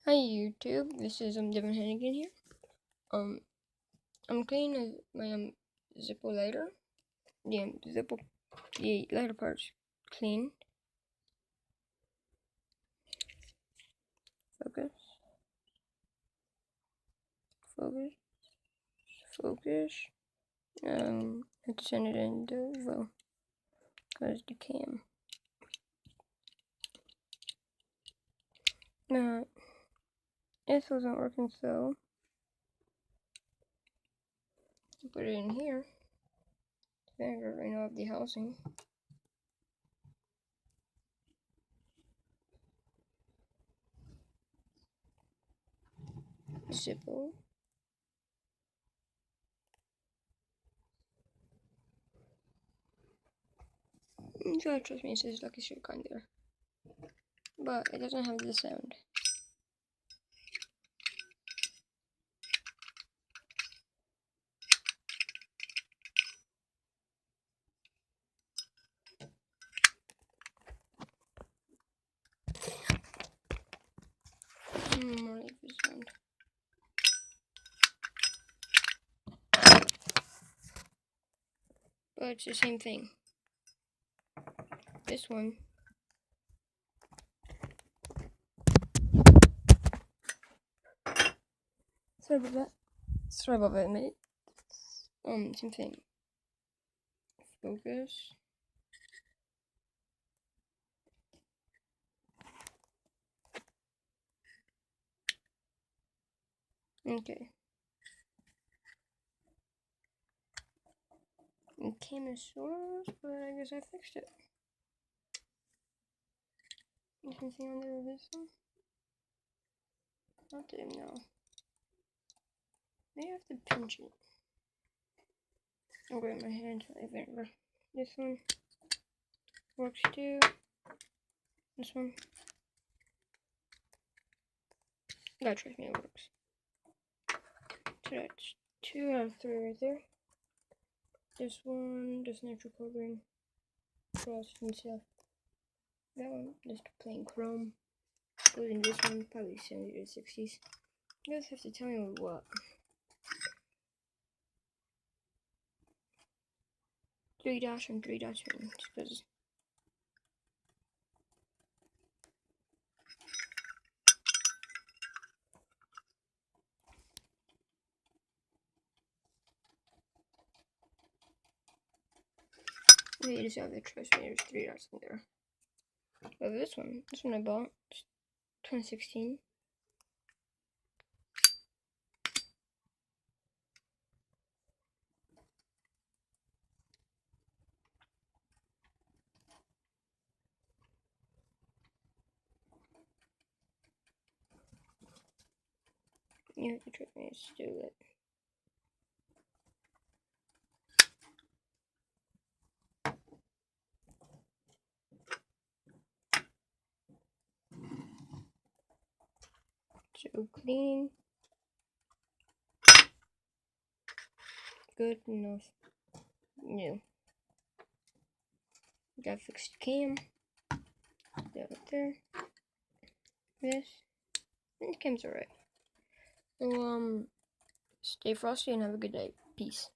Hi YouTube, this is Devin Hannigan here. I'm cleaning my Zippo lighter. The lighter part's clean. Focus, focus, focus. Let's send it in the cause the cam. Now, this wasn't working, so put it in here. Then right now of the housing. Zippo. Try to trust me, it says Lucky Strike on there. But it doesn't have the sound. More like the sound. But it's the same thing. This one. Sorry about that, mate. Same thing. Focus. Okay. It came as source, but I guess I fixed it. You can see under this one. Not them now. Maybe I have to pinch it. I'll grab my hand. This one works too. This one. God, trust me, it works. So that's 2 out of 3 right there. This one, just natural coloring. Frost and stuff. That one, just plain chrome. Including this one, probably 70s or 60s. You guys have to tell me what. 3 dots and 3 dots because you just have to trust me, there's 3 dots in there. But this one I bought, it's 2016. You have to trust me, it's still lit. So cleaning. Good enough. New. Gotta fix the cam. That right there. This. And the cam's alright. So, stay frosty and have a good day. Peace.